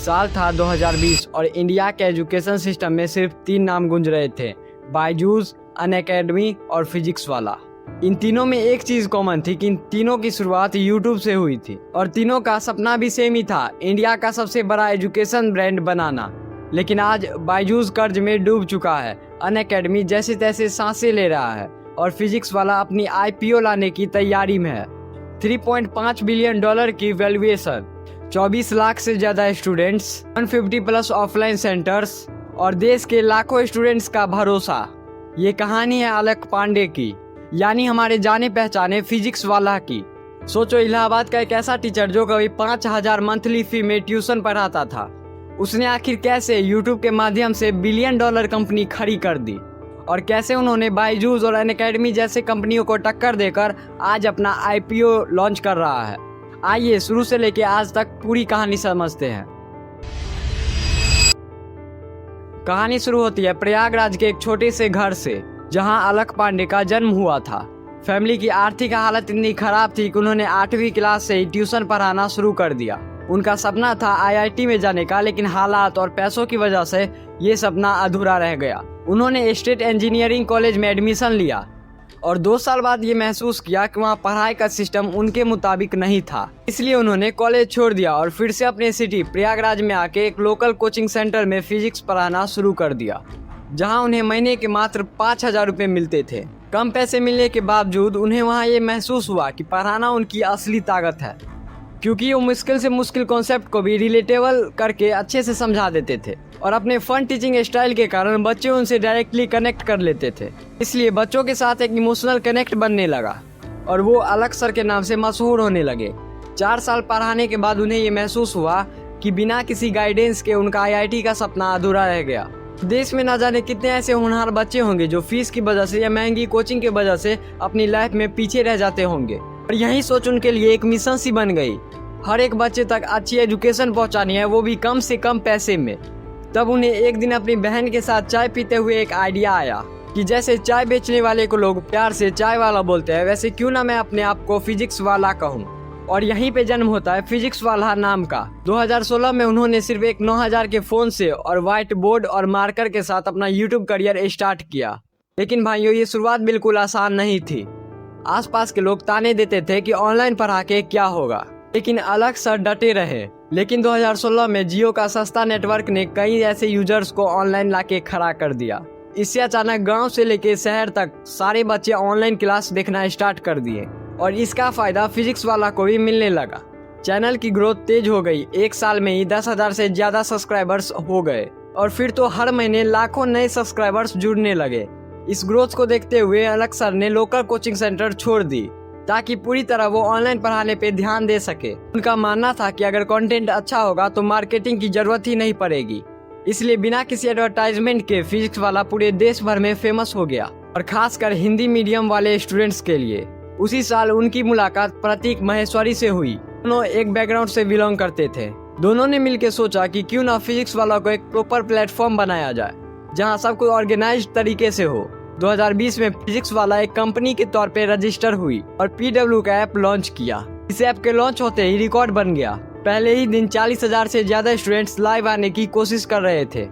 साल था 2020 और इंडिया के एजुकेशन सिस्टम में सिर्फ 3 नाम गूंज रहे थे, बायजूस, अनअकैडमी और फिजिक्स वाला। इन तीनों में एक चीज कॉमन थी कि इन तीनों की शुरुआत यूट्यूब से हुई थी और तीनों का सपना भी सेम ही था, इंडिया का सबसे बड़ा एजुकेशन ब्रांड बनाना। लेकिन आज बायजूस कर्ज में डूब चुका है, अनअकैडमी जैसे तैसे सांसें ले रहा है और फिजिक्स वाला अपनी IPO लाने की तैयारी में है। 3.5 बिलियन डॉलर की वैल्यूएशन, 24 लाख से ज़्यादा स्टूडेंट्स, 150+ ऑफलाइन सेंटर्स और देश के लाखों स्टूडेंट्स का भरोसा। ये कहानी है अलक पांडे की, यानी हमारे जाने पहचाने फिजिक्स वाला की। सोचो, इलाहाबाद का एक ऐसा टीचर जो कभी 5,000 मंथली फी में ट्यूशन पढ़ाता था, उसने आखिर कैसे यूट्यूब के माध्यम से बिलियन डॉलर कंपनी खड़ी कर दी और कैसे उन्होंने बायजूस और अनअकैडमी जैसे कंपनियों को टक्कर देकर आज अपना IPO लॉन्च कर रहा है। आइए शुरू से लेके आज तक पूरी कहानी समझते हैं। कहानी शुरू होती है प्रयागराज के एक छोटे से घर से, जहां अलक पांडे का जन्म हुआ था। फैमिली की आर्थिक हालत इतनी खराब थी कि उन्होंने 8वीं क्लास से ही ट्यूशन पढ़ाना शुरू कर दिया। उनका सपना था IIT में जाने का, लेकिन हालात और पैसों की वजह से ये सपना अधूरा रह गया। उन्होंने स्टेट इंजीनियरिंग कॉलेज में एडमिशन लिया और 2 साल बाद ये महसूस किया कि वहाँ पढ़ाई का सिस्टम उनके मुताबिक नहीं था। इसलिए उन्होंने कॉलेज छोड़ दिया और फिर से अपने सिटी प्रयागराज में आके एक लोकल कोचिंग सेंटर में फिजिक्स पढ़ाना शुरू कर दिया, जहाँ उन्हें महीने के मात्र 5,000 रुपये मिलते थे। कम पैसे मिलने के बावजूद उन्हें वहाँ ये महसूस हुआ कि पढ़ाना उनकी असली ताकत है, क्योंकि वो मुश्किल से मुश्किल कॉन्सेप्ट को भी रिलेटेबल करके अच्छे से समझा देते थे और अपने फन टीचिंग स्टाइल के कारण बच्चे उनसे डायरेक्टली कनेक्ट कर लेते थे। इसलिए बच्चों के साथ एक इमोशनल कनेक्ट बनने लगा और वो अलक सर के नाम से मशहूर होने लगे। 4 साल पढ़ाने के बाद उन्हें ये महसूस हुआ कि बिना किसी गाइडेंस के उनका IIT का सपना अधूरा रह गया। देश में ना जाने कितने ऐसे होनहार बच्चे होंगे जो फीस की वजह से या महंगी कोचिंग की वजह से अपनी लाइफ में पीछे रह जाते होंगे, और यही सोच उनके लिए एक मिशन सी बन गई। हर एक बच्चे तक अच्छी एजुकेशन पहुंचानी है, वो भी कम से कम पैसे में। तब उन्हें एक दिन अपनी बहन के साथ चाय पीते हुए एक आइडिया आया कि जैसे चाय बेचने वाले को लोग प्यार से चाय वाला बोलते हैं, वैसे क्यों ना मैं अपने आप को फिजिक्स वाला कहूँ। और यहीं पे जन्म होता है फिजिक्स वाला नाम का। 2016 में उन्होंने सिर्फ एक 9,000 के फ़ोन से और व्हाइट बोर्ड और मार्कर के साथ अपना YouTube करियर स्टार्ट किया। लेकिन भाइयों, ये शुरुआत बिल्कुल आसान नहीं थी। आसपास के लोग ताने देते थे कि ऑनलाइन पढ़ा के क्या होगा, लेकिन अलक सर डटे रहे। लेकिन 2016 में जियो का सस्ता नेटवर्क ने कई ऐसे यूजर्स को ऑनलाइन लाके खड़ा कर दिया। इससे अचानक गांव से लेके शहर तक सारे बच्चे ऑनलाइन क्लास देखना स्टार्ट कर दिए और इसका फायदा फिजिक्स वाला को भी मिलने लगा। चैनल की ग्रोथ तेज हो गई। 1 साल में ही 10,000 से ज्यादा सब्सक्राइबर्स हो गए और फिर तो हर महीने लाखों नए सब्सक्राइबर्स जुड़ने लगे। इस ग्रोथ को देखते हुए अलक सर ने लोकल कोचिंग सेंटर छोड़ दी ताकि पूरी तरह वो ऑनलाइन पढ़ाने पे ध्यान दे सके। उनका मानना था कि अगर कंटेंट अच्छा होगा तो मार्केटिंग की जरूरत ही नहीं पड़ेगी। इसलिए बिना किसी एडवर्टाइजमेंट के फिजिक्स वाला पूरे देश भर में फेमस हो गया, और खासकर हिंदी मीडियम वाले स्टूडेंट्स के लिए। उसी साल उनकी मुलाकात प्रतीक महेश्वरी से हुई। दोनों एक बैकग्राउंड से बिलोंग करते थे। दोनों ने मिलकर सोचा कि क्यों ना फिजिक्स वाला को एक प्रॉपर प्लेटफॉर्म बनाया जाए जहां सब कुछ ऑर्गेनाइज्ड तरीके से हो। 2020 में फिजिक्स वाला एक कंपनी के तौर पे रजिस्टर हुई और PW का ऐप लॉन्च किया। इस ऐप के लॉन्च होते ही रिकॉर्ड बन गया। पहले ही दिन 40,000 से ज्यादा स्टूडेंट्स लाइव आने की कोशिश कर रहे थे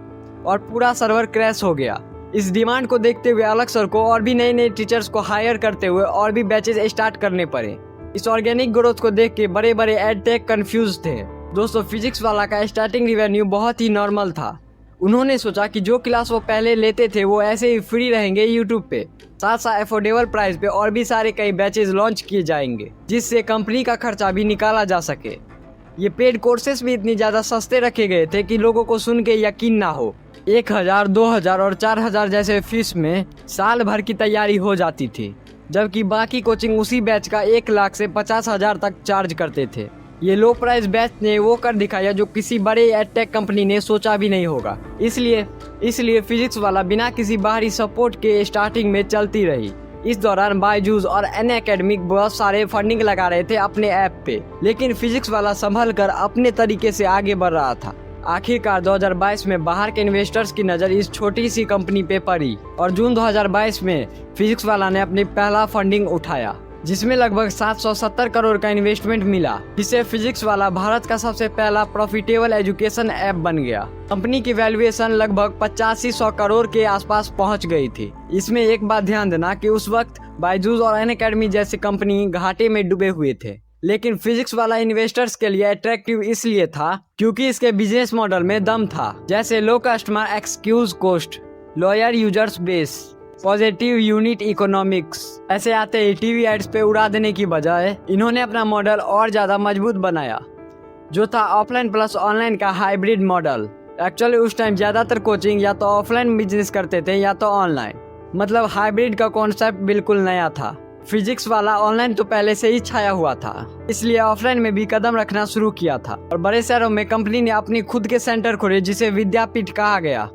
और पूरा सर्वर क्रैश हो गया। इस डिमांड को देखते हुए अलक सर को और भी नए टीचर्स को हायर करते हुए और भी बैचेज स्टार्ट करने पड़े। इस ऑर्गेनिक ग्रोथ को देख के बड़े बड़े एडटेक कंफ्यूज थे। दोस्तों, फिजिक्स वाला का स्टार्टिंग रेवेन्यू बहुत ही नॉर्मल था। उन्होंने सोचा कि जो क्लास वो पहले लेते थे वो ऐसे ही फ्री रहेंगे यूट्यूब पे, साथ साथ अफोर्डेबल प्राइस पे और भी सारे कई बैचेज लॉन्च किए जाएंगे जिससे कंपनी का खर्चा भी निकाला जा सके। ये पेड कोर्सेस भी इतनी ज़्यादा सस्ते रखे गए थे कि लोगों को सुन के यकीन ना हो। 1,000, 2,000 और 4,000 जैसे फीस में साल भर की तैयारी हो जाती थी, जबकि बाकी कोचिंग उसी बैच का 1 लाख से 50,000 तक चार्ज करते थे। ये लो प्राइस बैच ने वो कर दिखाया जो किसी बड़े एडटेक कंपनी ने सोचा भी नहीं होगा। इसलिए फिजिक्स वाला बिना किसी बाहरी सपोर्ट के स्टार्टिंग में चलती रही। इस दौरान बायजूस और अनअकैडमी बहुत सारे फंडिंग लगा रहे थे अपने ऐप पे, लेकिन फिजिक्स वाला संभल कर अपने तरीके से आगे बढ़ रहा था। आखिरकार 2022 में बाहर के इन्वेस्टर्स की नज़र इस छोटी सी कंपनी पे पड़ी और जून 2022 में फिजिक्स वाला ने अपनी पहला फंडिंग उठाया। जिसमें लगभग 770 करोड़ का इन्वेस्टमेंट मिला, जिससे फिजिक्स वाला भारत का सबसे पहला प्रॉफिटेबल एजुकेशन ऐप बन गया। कंपनी की वैल्यूएशन लगभग 8500 करोड़ के आसपास पहुंच गई थी। इसमें एक बात ध्यान देना कि उस वक्त बायजूस और अनअकैडमी जैसी कंपनी घाटे में डूबे हुए थे, लेकिन फिजिक्स वाला इन्वेस्टर्स के लिए अट्रैक्टिव इसलिए था क्योंकि इसके बिजनेस मॉडल में दम था, जैसे low customer acquisition cost, loyal users base, positive unit economics. ऐसे आते ही टीवी एड्स पे उड़ा देने की बजाय इन्होंने अपना मॉडल और ज्यादा मजबूत बनाया, जो था ऑफलाइन प्लस ऑनलाइन का हाइब्रिड मॉडल। एक्चुअली उस टाइम ज्यादातर कोचिंग या तो ऑफलाइन बिजनेस करते थे या तो ऑनलाइन, मतलब हाइब्रिड का कॉन्सेप्ट बिल्कुल नया था। फिजिक्स वाला ऑनलाइन तो पहले से ही छाया हुआ था, इसलिए ऑफलाइन में भी कदम रखना शुरू किया था और बड़े शहरों में कंपनी ने अपनी खुद के सेंटर खोले जिसे विद्यापीठ कहा गया।